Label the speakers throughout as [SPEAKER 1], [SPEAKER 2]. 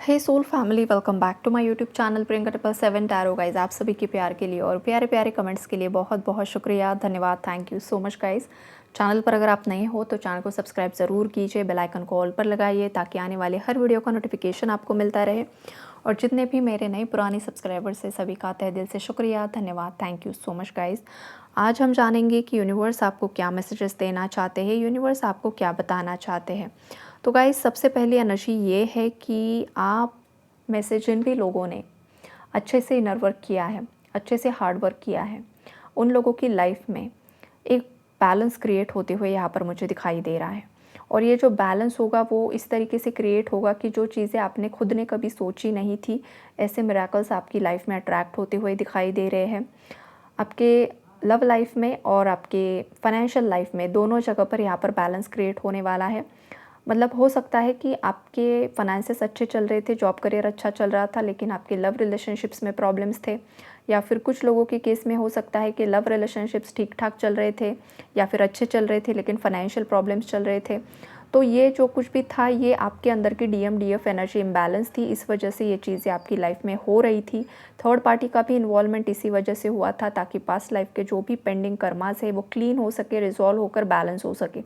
[SPEAKER 1] Hey soul family, welcome back to my YouTube channel Priyanka 777 tarot guys. आप सभी के प्यार के लिए और प्यारे प्यारे कमेंट्स के लिए बहुत बहुत शुक्रिया, धन्यवाद, thank you so much guys. Channel पर अगर आप नए हो तो चैनल को सब्सक्राइब ज़रूर कीजिए, बेल आइकन को ऑल पर लगाइए ताकि आने वाले हर वीडियो का नोटिफिकेशन आपको मिलता रहे। और जितने भी मेरे नए पुराने सब्सक्राइबर्स हैं सभी का तहे दिल से शुक्रिया, धन्यवाद, thank you so much guys. आज हम जानेंगे कि यूनिवर्स आपको क्या मैसेजेस देना चाहते हैं, यूनिवर्स आपको क्या बताना चाहते हैं। तो गाइज सबसे पहली एनर्जी ये है कि आप में से जिन भी लोगों ने अच्छे से इनर वर्क किया है, अच्छे से हार्ड वर्क किया है, उन लोगों की लाइफ में एक बैलेंस क्रिएट होते हुए यहाँ पर मुझे दिखाई दे रहा है। और ये जो बैलेंस होगा वो इस तरीके से क्रिएट होगा कि जो चीज़ें आपने खुद ने कभी सोची नहीं थी, ऐसे मिरेकल्स आपकी लाइफ में अट्रैक्ट होते हुए दिखाई दे रहे हैं। आपके लव लाइफ में और आपके फाइनेंशियल लाइफ में दोनों जगह पर यहाँ पर बैलेंस क्रिएट होने वाला है। मतलब हो सकता है कि आपके फाइनेंसेस अच्छे चल रहे थे, जॉब करियर अच्छा चल रहा था, लेकिन आपके लव रिलेशनशिप्स में प्रॉब्लम्स थे। या फिर कुछ लोगों के केस में हो सकता है कि लव रिलेशनशिप्स ठीक ठाक चल रहे थे या फिर अच्छे चल रहे थे, लेकिन फाइनेंशियल प्रॉब्लम्स चल रहे थे। तो ये जो कुछ भी था ये आपके अंदर की DMDF एनर्जी इम्बैलेंस थी, इस वजह से ये चीज़ें आपकी लाइफ में हो रही थी। थर्ड पार्टी का भी इन्वॉल्वमेंट इसी वजह से हुआ था ताकि पास्ट लाइफ के जो भी पेंडिंग कर्मास है वो क्लीन हो सके, रिजॉल्व होकर बैलेंस हो सके।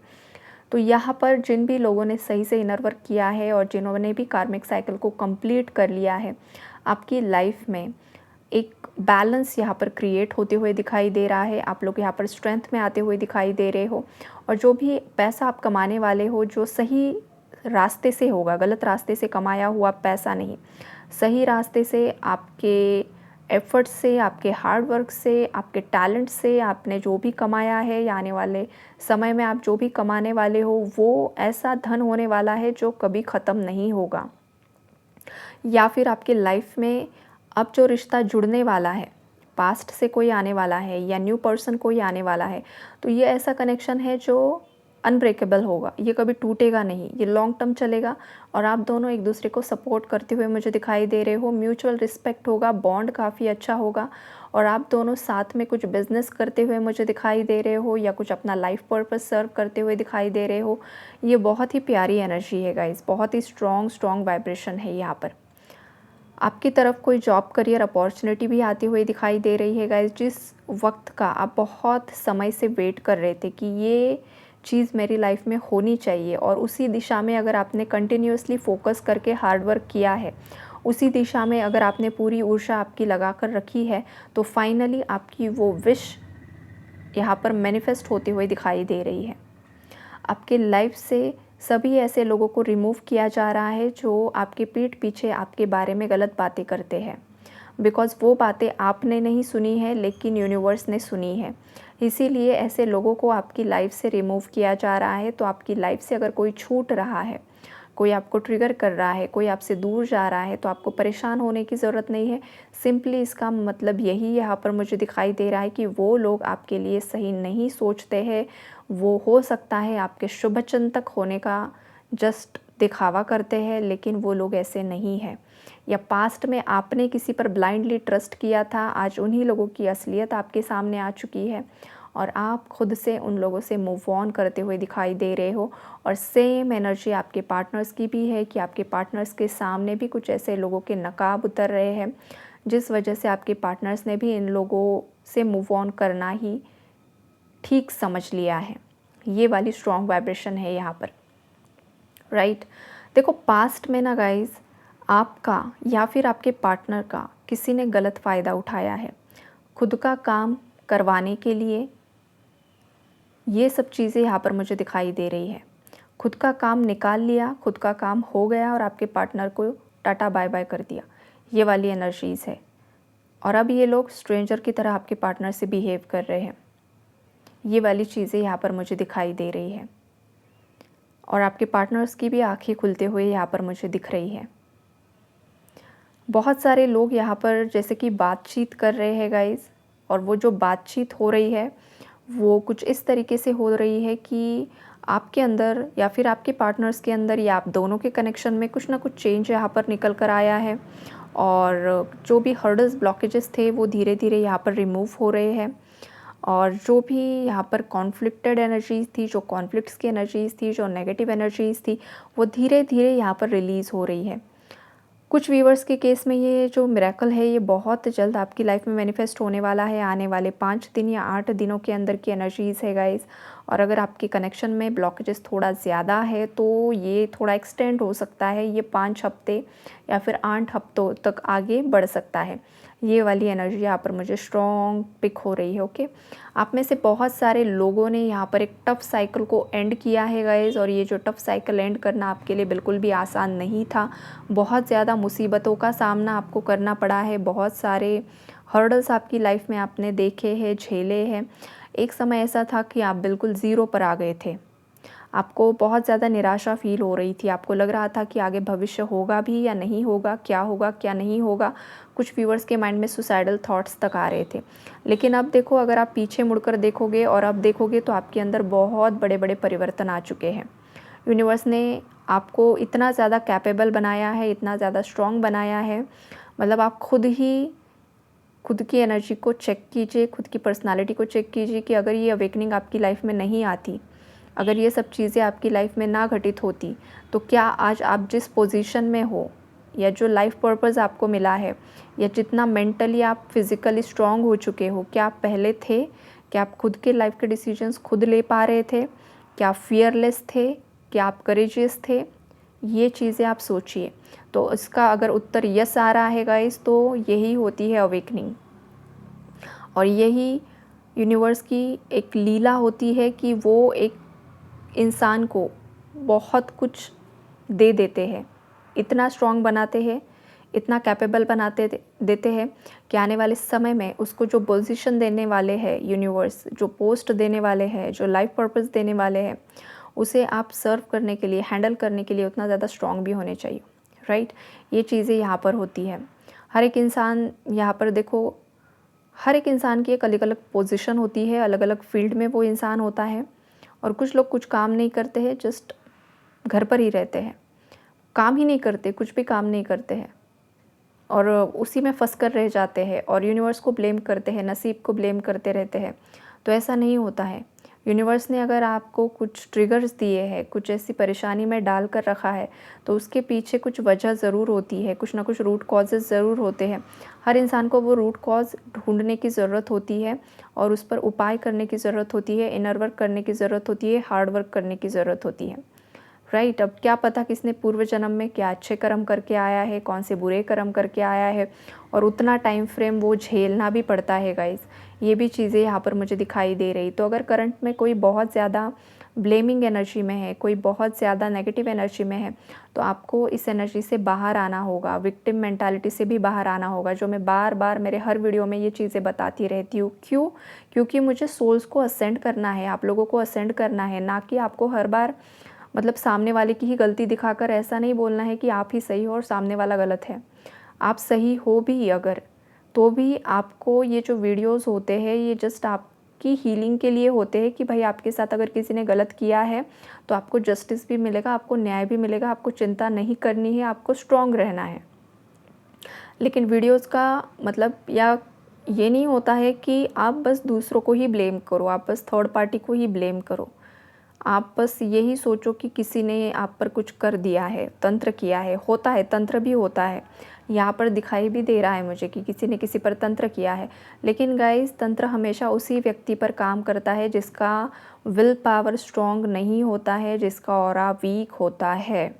[SPEAKER 1] तो यहाँ पर जिन भी लोगों ने सही से इनर वर्क किया है और जिन्होंने भी कार्मिक साइकिल को कंप्लीट कर लिया है, आपकी लाइफ में एक बैलेंस यहाँ पर क्रिएट होते हुए दिखाई दे रहा है। आप लोग यहाँ पर स्ट्रेंथ में आते हुए दिखाई दे रहे हो। और जो भी पैसा आप कमाने वाले हो जो सही रास्ते से होगा, गलत रास्ते से कमाया हुआ पैसा नहीं, सही रास्ते से आपके एफर्ट से, आपके हार्ड वर्क से, आपके टैलेंट से आपने जो भी कमाया है या आने वाले समय में आप जो भी कमाने वाले हो वो ऐसा धन होने वाला है जो कभी ख़त्म नहीं होगा। या फिर आपके लाइफ में अब जो रिश्ता जुड़ने वाला है, पास्ट से कोई आने वाला है या न्यू पर्सन कोई आने वाला है, तो ये ऐसा कनेक्शन है जो अनब्रेकेबल होगा, ये कभी टूटेगा नहीं, ये लॉन्ग टर्म चलेगा। और आप दोनों एक दूसरे को सपोर्ट करते हुए मुझे दिखाई दे रहे हो, म्यूचुअल रिस्पेक्ट होगा, बॉन्ड काफ़ी अच्छा होगा। और आप दोनों साथ में कुछ बिजनेस करते हुए मुझे दिखाई दे रहे हो या कुछ अपना लाइफ पर्पस सर्व करते हुए दिखाई दे रहे हो। ये बहुत ही प्यारी एनर्जी है गाइस, बहुत ही स्ट्रॉन्ग वाइब्रेशन है यहाँ पर। आपकी तरफ कोई जॉब करियर अपॉर्चुनिटी भी आती हुई दिखाई दे रही है गाइस, जिस वक्त का आप बहुत समय से वेट कर रहे थे कि ये चीज़ मेरी लाइफ में होनी चाहिए, और उसी दिशा में अगर आपने कंटिन्यूअसली फोकस करके हार्ड वर्क किया है, उसी दिशा में अगर आपने पूरी ऊर्जा आपकी लगा कर रखी है, तो फाइनली आपकी वो विश यहाँ पर मैनिफेस्ट होती हुई दिखाई दे रही है। आपके लाइफ से सभी ऐसे लोगों को रिमूव किया जा रहा है जो आपके पीठ पीछे आपके बारे में गलत बातें करते हैं। बिकॉज़ वो बातें आपने नहीं सुनी है लेकिन यूनिवर्स ने सुनी है, इसीलिए ऐसे लोगों को आपकी लाइफ से रिमूव किया जा रहा है। तो आपकी लाइफ से अगर कोई छूट रहा है, कोई आपको ट्रिगर कर रहा है, कोई आपसे दूर जा रहा है, तो आपको परेशान होने की ज़रूरत नहीं है। सिंपली इसका मतलब यही यहाँ पर मुझे दिखाई दे रहा है कि वो लोग आपके लिए सही नहीं सोचते हैं। वो हो सकता है आपके शुभचिंतक होने का जस्ट दिखावा करते हैं, लेकिन वो लोग ऐसे नहीं हैं। या पास्ट में आपने किसी पर ब्लाइंडली ट्रस्ट किया था, आज उन्हीं लोगों की असलियत आपके सामने आ चुकी है और आप खुद से उन लोगों से मूव ऑन करते हुए दिखाई दे रहे हो। और सेम एनर्जी आपके पार्टनर्स की भी है कि आपके पार्टनर्स के सामने भी कुछ ऐसे लोगों के नकाब उतर रहे हैं जिस वजह से आपके पार्टनर्स ने भी इन लोगों से मूव ऑन करना ही ठीक समझ लिया है। ये वाली स्ट्रॉन्ग वाइब्रेशन है यहाँ पर, राइट। देखो पास्ट में ना गाइज, आपका या फिर आपके पार्टनर का किसी ने गलत फ़ायदा उठाया है खुद का काम करवाने के लिए। ये सब चीज़ें यहाँ पर मुझे दिखाई दे रही है। खुद का काम निकाल लिया, खुद का काम हो गया और आपके पार्टनर को टाटा बाय बाय कर दिया, ये वाली एनर्जीज़ है। और अब ये लोग स्ट्रेंजर की तरह आपके पार्टनर से बिहेव कर रहे हैं, ये वाली चीज़ें यहाँ पर मुझे दिखाई दे रही है। और आपके पार्टनर्स की भी आंखें खुलते हुए यहाँ पर मुझे दिख रही है। बहुत सारे लोग यहाँ पर जैसे कि बातचीत कर रहे हैं गाइज, और वो जो बातचीत हो रही है वो कुछ इस तरीके से हो रही है कि आपके अंदर या फिर आपके पार्टनर्स के अंदर या आप दोनों के कनेक्शन में कुछ ना कुछ चेंज यहाँ पर निकल कर आया है। और जो भी हर्डल्स ब्लॉकेजेस थे वो धीरे धीरे यहाँ पर रिमूव हो रहे हैं। और जो भी यहाँ पर कॉन्फ्लिक्टेड एनर्जीज़ थी, जो कॉन्फ्लिक्ट्स की एनर्जीज़ थी, जो नेगेटिव एनर्जीज़ थी, वो धीरे धीरे यहाँ पर रिलीज़ हो रही है। कुछ व्यूअर्स के केस में ये जो मिरेकल है ये बहुत जल्द आपकी लाइफ में मैनिफेस्ट होने वाला है, आने वाले 5 दिन या 8 दिनों के अंदर की एनर्जीज़ है गाइस। और अगर आपके कनेक्शन में ब्लॉकेजेस थोड़ा ज़्यादा है तो ये थोड़ा एक्सटेंड हो सकता है, ये 5 हफ्ते या फिर 8 हफ्तों तक आगे बढ़ सकता है। ये वाली एनर्जी यहाँ पर मुझे स्ट्रॉन्ग पिक हो रही है। ओके, आप में से बहुत सारे लोगों ने यहाँ पर एक टफ साइकिल को एंड किया है गाइस, और ये जो टफ साइकिल एंड करना आपके लिए बिल्कुल भी आसान नहीं था। बहुत ज़्यादा मुसीबतों का सामना आपको करना पड़ा है, बहुत सारे हर्डल्स आपकी लाइफ में आपने देखे हैं, झेले हैं। एक समय ऐसा था कि आप बिल्कुल ज़ीरो पर आ गए थे, आपको बहुत ज़्यादा निराशा फ़ील हो रही थी, आपको लग रहा था कि आगे भविष्य होगा भी या नहीं होगा, क्या नहीं होगा। कुछ व्यूअर्स के माइंड में सुसाइडल थॉट्स तक आ रहे थे। लेकिन अब देखो, अगर आप पीछे मुड़कर देखोगे और अब देखोगे तो आपके अंदर बहुत बड़े बड़े परिवर्तन आ चुके हैं। यूनिवर्स ने आपको इतना ज़्यादा कैपेबल बनाया है, इतना ज़्यादा स्ट्रॉन्ग बनाया है। मतलब आप खुद की एनर्जी को चेक कीजिए, खुद की पर्सनालिटी को चेक कीजिए कि अगर ये अवेकनिंग आपकी लाइफ में नहीं आती, अगर ये सब चीज़ें आपकी लाइफ में ना घटित होती, तो क्या आज आप जिस पोजीशन में हो, या जो लाइफ पर्पस आपको मिला है, या जितना मेंटली आप फिज़िकली स्ट्रांग हो चुके हो, क्या आप पहले थे? क्या आप खुद के लाइफ के डिसीजंस खुद ले पा रहे थे? क्या आप फियरलेस थे? क्या आप करेजियस थे? ये चीज़ें आप सोचिए। तो इसका अगर उत्तर यस आ रहा है गाइस, तो यही होती है अवेकनिंग, और यही यूनिवर्स की एक लीला होती है कि वो एक इंसान को बहुत कुछ दे देते हैं, इतना स्ट्रॉन्ग बनाते हैं, इतना कैपेबल देते हैं कि आने वाले समय में उसको जो पोजीशन देने वाले हैं यूनिवर्स, जो पोस्ट देने वाले हैं, जो लाइफ पर्पस देने वाले हैं, उसे आप सर्व करने के लिए, हैंडल करने के लिए उतना ज़्यादा स्ट्रॉन्ग भी होने चाहिए, राइट। ये चीज़ें यहाँ पर होती है। हर एक इंसान यहाँ पर देखो, हर एक इंसान की एक अलग अलग पोजीशन होती है, अलग अलग फील्ड में वो इंसान होता है। और कुछ लोग कुछ काम नहीं करते हैं, जस्ट घर पर ही रहते हैं, काम ही नहीं करते, कुछ भी काम नहीं करते हैं, और उसी में फंस कर रह जाते हैं और यूनिवर्स को ब्लेम करते हैं, नसीब को ब्लेम करते रहते हैं। तो ऐसा नहीं होता है। यूनिवर्स ने अगर आपको कुछ ट्रिगर्स दिए हैं, कुछ ऐसी परेशानी में डाल कर रखा है, तो उसके पीछे कुछ वजह ज़रूर होती है, कुछ ना कुछ रूट कॉजेज़ ज़रूर होते हैं। हर इंसान को वो रूट कॉज ढूंढने की ज़रूरत होती है, और उस पर उपाय करने की ज़रूरत होती है, इनर वर्क करने की ज़रूरत होती है, हार्ड वर्क करने की ज़रूरत होती है, राइट। अब क्या पता किसने पूर्व जन्म में क्या अच्छे कर्म करके आया है, कौन से बुरे कर्म करके आया है, और उतना टाइम फ्रेम वो झेलना भी पड़ता है गाइस। ये भी चीज़ें यहाँ पर मुझे दिखाई दे रही। तो अगर करंट में कोई बहुत ज़्यादा ब्लेमिंग एनर्जी में है, कोई बहुत ज़्यादा नेगेटिव एनर्जी में है, तो आपको इस एनर्जी से बाहर आना होगा, विक्टिम मेंटालिटी से भी बाहर आना होगा, जो मैं बार बार मेरे हर वीडियो में ये चीज़ें बताती रहती हूँ। क्यों? क्योंकि मुझे सोल्स को असेंड करना है, आप लोगों को असेंड करना है, ना कि आपको हर बार मतलब सामने वाले की ही गलती दिखाकर ऐसा नहीं बोलना है कि आप ही सही हो और सामने वाला गलत है। आप सही हो भी अगर, तो भी आपको ये जो वीडियोस होते हैं ये जस्ट आपकी हीलिंग के लिए होते हैं कि भाई आपके साथ अगर किसी ने गलत किया है तो आपको जस्टिस भी मिलेगा, आपको न्याय भी मिलेगा, आपको चिंता नहीं करनी है, आपको स्ट्रॉन्ग रहना है। लेकिन वीडियोस का मतलब या ये नहीं होता है कि आप बस दूसरों को ही ब्लेम करो, आप बस थर्ड पार्टी को ही ब्लेम करो। आप बस यही सोचो कि किसी ने आप पर कुछ कर दिया है, तंत्र किया है। होता है, तंत्र भी होता है, यहाँ पर दिखाई भी दे रहा है मुझे कि किसी ने किसी पर तंत्र किया है। लेकिन गाइस, तंत्र हमेशा उसी व्यक्ति पर काम करता है जिसका विल पावर स्ट्रॉन्ग नहीं होता है, जिसका ऑरा वीक होता है।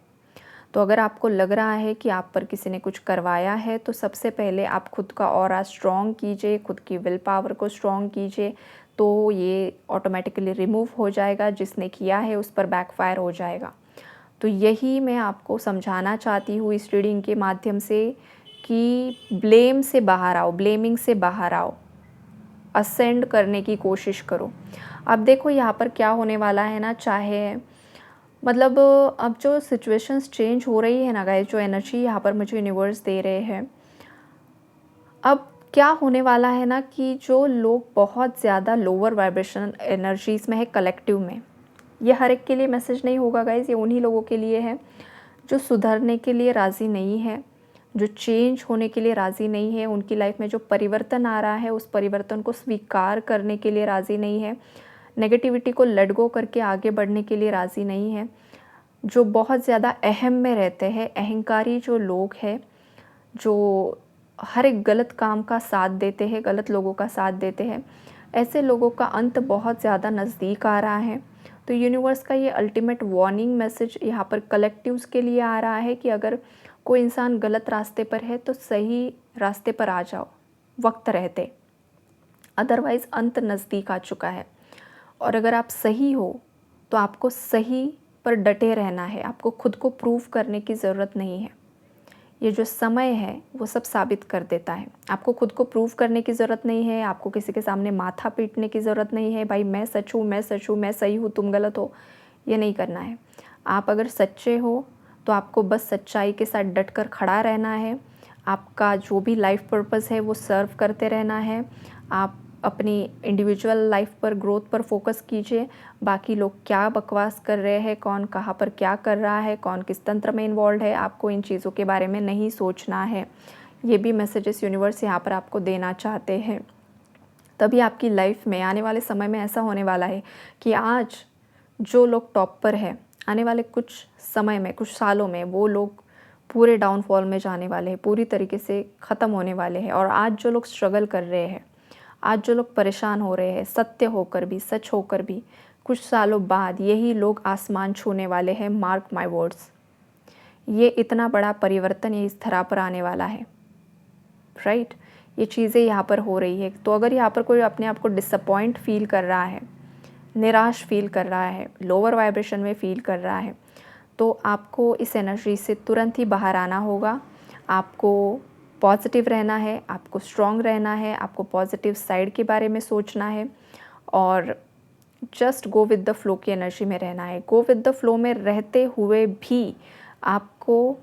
[SPEAKER 1] तो अगर आपको लग रहा है कि आप पर किसी ने कुछ करवाया है, तो सबसे पहले आप खुद का ऑरा स्ट्रॉन्ग कीजिए, खुद की विल पावर को स्ट्रॉन्ग कीजिए, तो ये ऑटोमेटिकली रिमूव हो जाएगा। जिसने किया है उस पर बैकफायर हो जाएगा। तो यही मैं आपको समझाना चाहती हूँ इस रीडिंग के माध्यम से कि ब्लेम से बाहर आओ, ब्लेमिंग से बाहर आओ, असेंड करने की कोशिश करो। अब देखो यहाँ पर क्या होने वाला है ना, चाहे मतलब अब जो सिचुएशंस चेंज हो रही है ना गाइस, जो एनर्जी यहाँ पर मुझे यूनिवर्स दे रहे हैं, अब क्या होने वाला है ना कि जो लोग बहुत ज़्यादा लोअर वाइब्रेशन एनर्जीज़ में है कलेक्टिव में, ये हर एक के लिए मैसेज नहीं होगा गाइस, ये उन्हीं लोगों के लिए है जो सुधरने के लिए राज़ी नहीं है, जो चेंज होने के लिए राज़ी नहीं है, उनकी लाइफ में जो परिवर्तन आ रहा है उस परिवर्तन को स्वीकार करने के लिए राज़ी नहीं है, नेगेटिविटी को लेट गो करके आगे बढ़ने के लिए राज़ी नहीं है, जो बहुत ज़्यादा अहम में रहते हैं, अहंकारी जो लोग हैं, जो हर एक गलत काम का साथ देते हैं, गलत लोगों का साथ देते हैं, ऐसे लोगों का अंत बहुत ज़्यादा नज़दीक आ रहा है। तो यूनिवर्स का ये अल्टीमेट वार्निंग मैसेज यहाँ पर कलेक्टिव्स के लिए आ रहा है कि अगर कोई इंसान गलत रास्ते पर है तो सही रास्ते पर आ जाओ वक्त रहते, अदरवाइज़ अंत नज़दीक आ चुका है। और अगर आप सही हो तो आपको सही पर डटे रहना है, आपको खुद को प्रूव करने की ज़रूरत नहीं है। ये जो समय है वो सब साबित कर देता है। आपको खुद को प्रूव करने की ज़रूरत नहीं है, आपको किसी के सामने माथा पीटने की ज़रूरत नहीं है, भाई मैं सच हूँ, मैं सच हूँ, मैं सही हूँ, तुम गलत हो, ये नहीं करना है। आप अगर सच्चे हो तो आपको बस सच्चाई के साथ डट कर खड़ा रहना है। आपका जो भी लाइफ पर्पस है वो सर्व करते रहना है। आप अपनी इंडिविजुअल लाइफ पर, ग्रोथ पर फोकस कीजिए। बाकी लोग क्या बकवास कर रहे हैं, कौन कहाँ पर क्या कर रहा है, कौन किस तंत्र में इन्वॉल्व है, आपको इन चीज़ों के बारे में नहीं सोचना है। ये भी मैसेजेस यूनिवर्स यहाँ पर आपको देना चाहते हैं। तभी आपकी लाइफ में आने वाले समय में ऐसा होने वाला है कि आज जो लोग टॉप पर है, आने वाले कुछ समय में, कुछ सालों में वो लोग पूरे डाउनफॉल में जाने वाले हैं, पूरी तरीके से ख़त्म होने वाले हैं। और आज जो लोग स्ट्रगल कर रहे हैं, आज जो लोग परेशान हो रहे हैं, सत्य होकर भी, सच होकर भी, कुछ सालों बाद यही लोग आसमान छूने वाले हैं। मार्क माय वर्ड्स, ये इतना बड़ा परिवर्तन ये इस धरा पर आने वाला है, राइट। ये चीज़ें यहाँ पर हो रही है। तो अगर यहाँ पर कोई अपने आप को डिसअपॉइंट फील कर रहा है, निराश फील कर रहा है, लोअर वाइब्रेशन में फील कर रहा है, तो आपको इस एनर्जी से तुरंत ही बाहर आना होगा। आपको पॉजिटिव रहना है, आपको स्ट्रॉन्ग रहना है, आपको पॉजिटिव साइड के बारे में सोचना है और just go with the flow की एनर्जी में रहना है। गो विद द फ्लो में रहते हुए भी आपको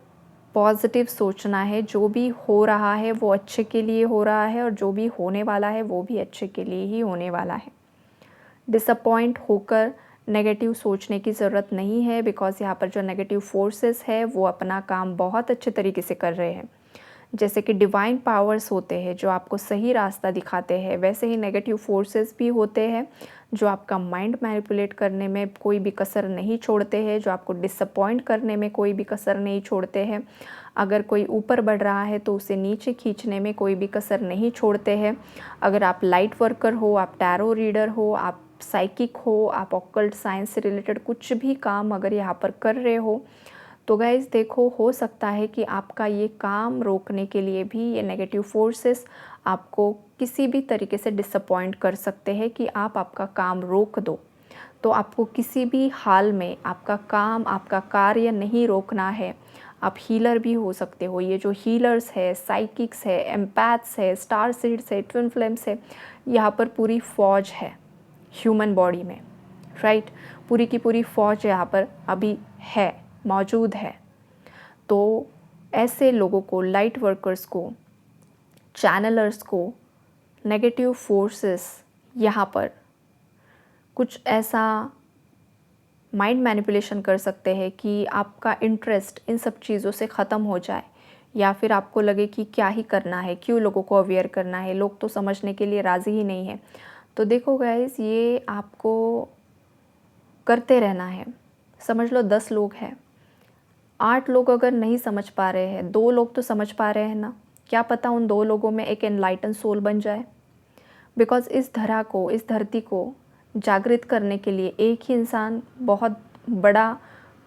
[SPEAKER 1] पॉजिटिव सोचना है। जो भी हो रहा है वो अच्छे के लिए हो रहा है और जो भी होने वाला है वो भी अच्छे के लिए ही होने वाला है। डिसअपॉइंट होकर नेगेटिव सोचने की ज़रूरत नहीं है, बिकॉज़ यहाँ पर जो नेगेटिव फोर्सेस है वो अपना काम बहुत अच्छे तरीके से कर रहे हैं। जैसे कि डिवाइन पावर्स होते हैं जो आपको सही रास्ता दिखाते हैं, वैसे ही नेगेटिव फोर्सेस भी होते हैं जो आपका माइंड मैनिपुलेट करने में कोई भी कसर नहीं छोड़ते हैं, जो आपको डिसअपॉइंट करने में कोई भी कसर नहीं छोड़ते हैं। अगर कोई ऊपर बढ़ रहा है तो उसे नीचे खींचने में कोई भी कसर नहीं छोड़ते हैं। अगर आप लाइट वर्कर हो, आप टैरो रीडर हो, आप साइकिक हो, आप ऑकल्ट साइंस से रिलेटेड कुछ भी काम अगर यहाँ पर कर रहे हो, तो गाइज़ देखो, हो सकता है कि आपका ये काम रोकने के लिए भी ये नेगेटिव फोर्सेस आपको किसी भी तरीके से डिसअपॉइंट कर सकते हैं कि आप आपका काम रोक दो। तो आपको किसी भी हाल में आपका काम, आपका कार्य नहीं रोकना है। आप हीलर भी हो सकते हो। ये जो हीलर्स है, साइकिक्स है, एम्पैथ्स है, स्टार सीड्स है, ट्विन फ्लेम्स है, यहाँ पर पूरी फ़ौज है ह्यूमन बॉडी में, राइट। पूरी की पूरी फ़ौज यहाँ पर अभी है, मौजूद है। तो ऐसे लोगों को, लाइट वर्कर्स को, चैनलर्स को, नेगेटिव फोर्सेस यहाँ पर कुछ ऐसा माइंड मैनिपुलेशन कर सकते हैं कि आपका इंटरेस्ट इन सब चीज़ों से ख़त्म हो जाए, या फिर आपको लगे कि क्या ही करना है, क्यों लोगों को अवेयर करना है, लोग तो समझने के लिए राज़ी ही नहीं है। तो देखो गाइस, ये आपको करते रहना है। समझ लो 10 लोग हैं, 8 लोग अगर नहीं समझ पा रहे हैं, 2 लोग तो समझ पा रहे हैं ना, क्या पता उन 2 लोगों में एक एनलाइटन सोल बन जाए। बिकॉज़ इस धरा को, इस धरती को जागृत करने के लिए एक ही इंसान बहुत बड़ा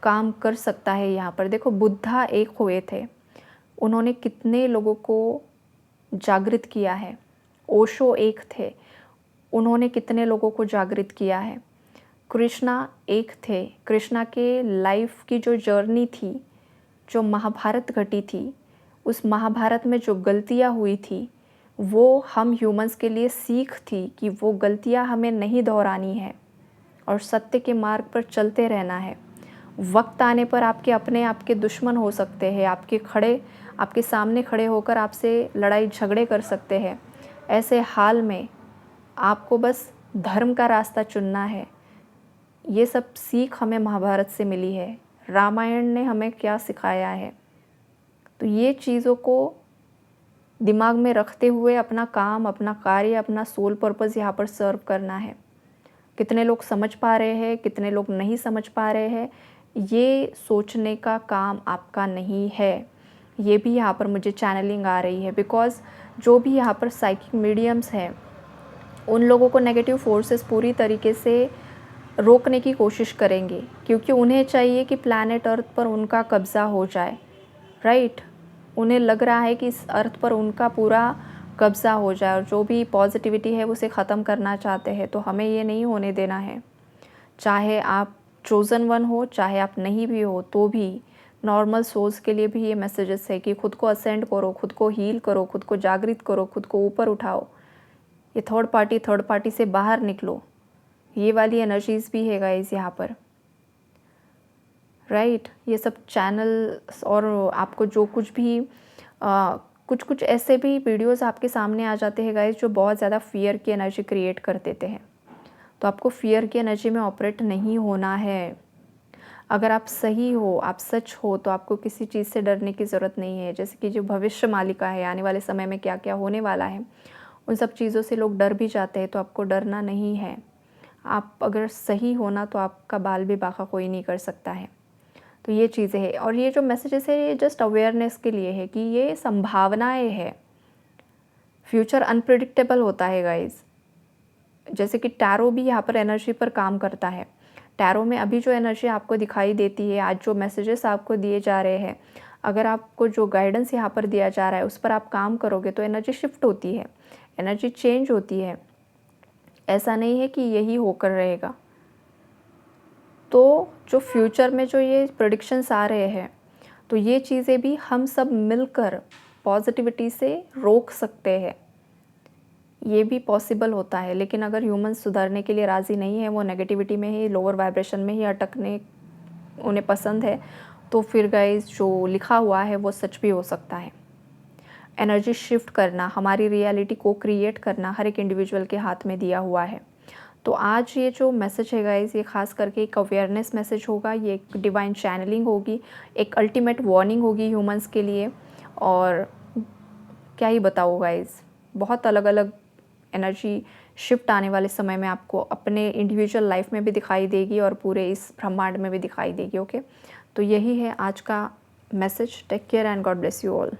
[SPEAKER 1] काम कर सकता है। यहाँ पर देखो, बुद्धा एक हुए थे, उन्होंने कितने लोगों को जागृत किया है। ओशो एक थे, उन्होंने कितने लोगों को जागृत किया है। कृष्णा एक थे, कृष्णा के लाइफ की जो जर्नी थी, जो महाभारत घटी थी, उस महाभारत में जो गलतियाँ हुई थी, वो हम ह्यूमंस के लिए सीख थी कि वो गलतियाँ हमें नहीं दोहरानी है और सत्य के मार्ग पर चलते रहना है। वक्त आने पर आपके अपने आपके दुश्मन हो सकते हैं, आपके सामने खड़े होकर आपसे लड़ाई झगड़े कर सकते हैं। ऐसे हाल में आपको बस धर्म का रास्ता चुनना है। ये सब सीख हमें महाभारत से मिली है। रामायण ने हमें क्या सिखाया है, तो ये चीज़ों को दिमाग में रखते हुए अपना काम, अपना कार्य, अपना सोल पर्पस यहाँ पर सर्व करना है। कितने लोग समझ पा रहे हैं, कितने लोग नहीं समझ पा रहे हैं, ये सोचने का काम आपका नहीं है। ये भी यहाँ पर मुझे चैनलिंग आ रही है। बिकॉज़ जो भी यहाँ पर साइकिक मीडियम्स हैं, उन लोगों को नेगेटिव फोर्सेस पूरी तरीके से रोकने की कोशिश करेंगे, क्योंकि उन्हें चाहिए कि प्लैनेट अर्थ पर उनका कब्ज़ा हो जाए, राइट। उन्हें लग रहा है कि इस अर्थ पर उनका पूरा कब्ज़ा हो जाए और जो भी पॉजिटिविटी है उसे ख़त्म करना चाहते हैं। तो हमें ये नहीं होने देना है। चाहे आप चोज़न वन हो, चाहे आप नहीं भी हो, तो भी नॉर्मल सोल्स के लिए भी ये मैसेजेस है कि खुद को असेंड करो, खुद को हील करो, खुद को जागृत करो, खुद को ऊपर उठाओ। ये थर्ड पार्टी से बाहर निकलो। ये वाली एनर्जीज़ भी है गाइस यहाँ पर, राइट। ये सब चैनल्स और आपको जो कुछ भी कुछ कुछ ऐसे भी वीडियोस आपके सामने आ जाते हैं गाइस जो बहुत ज़्यादा फियर की एनर्जी क्रिएट कर देते हैं। तो आपको फियर की एनर्जी में ऑपरेट नहीं होना है। अगर आप सही हो, आप सच हो, तो आपको किसी चीज़ से डरने की ज़रूरत नहीं है। जैसे कि जो भविष्य मालिका है, आने वाले समय में क्या क्या होने वाला है, उन सब चीज़ों से लोग डर भी जाते हैं। तो आपको डरना नहीं है। आप अगर सही हो ना, तो आपका बाल भी बांका कोई नहीं कर सकता है। तो ये चीज़ें हैं। और ये जो मैसेजेस है, ये जस्ट अवेयरनेस के लिए है कि ये संभावनाएं है। फ्यूचर अनप्रिडिक्टेबल होता है गाइज। जैसे कि टैरो भी यहाँ पर एनर्जी पर काम करता है। टैरो में अभी जो एनर्जी आपको दिखाई देती है, आज जो मैसेजेस आपको दिए जा रहे हैं, अगर आपको जो गाइडेंस यहाँ पर दिया जा रहा है उस पर आप काम करोगे तो एनर्जी शिफ्ट होती है, एनर्जी चेंज होती है। ऐसा नहीं है कि यही होकर रहेगा। तो जो फ्यूचर में जो ये प्रेडिक्शंस आ रहे हैं, तो ये चीज़ें भी हम सब मिलकर पॉजिटिविटी से रोक सकते हैं। ये भी पॉसिबल होता है। लेकिन अगर ह्यूमंस सुधरने के लिए राज़ी नहीं है, वो नेगेटिविटी में ही, लोअर वाइब्रेशन में ही अटकने उन्हें पसंद है, तो फिर गाइस जो लिखा हुआ है वो सच भी हो सकता है। एनर्जी शिफ्ट करना, हमारी रियलिटी को क्रिएट करना हर एक इंडिविजुअल के हाथ में दिया हुआ है। तो आज ये जो मैसेज है गाइस, ये खास करके एक अवेयरनेस मैसेज होगा, ये एक डिवाइन चैनलिंग होगी, एक अल्टीमेट वार्निंग होगी ह्यूमंस के लिए। और क्या ही बताओ गाइस, बहुत अलग अलग एनर्जी शिफ्ट आने वाले समय में आपको अपने इंडिविजुअल लाइफ में भी दिखाई देगी और पूरे इस ब्रह्मांड में भी दिखाई देगी। ओके, तो यही है आज का message. Take care and God bless you all.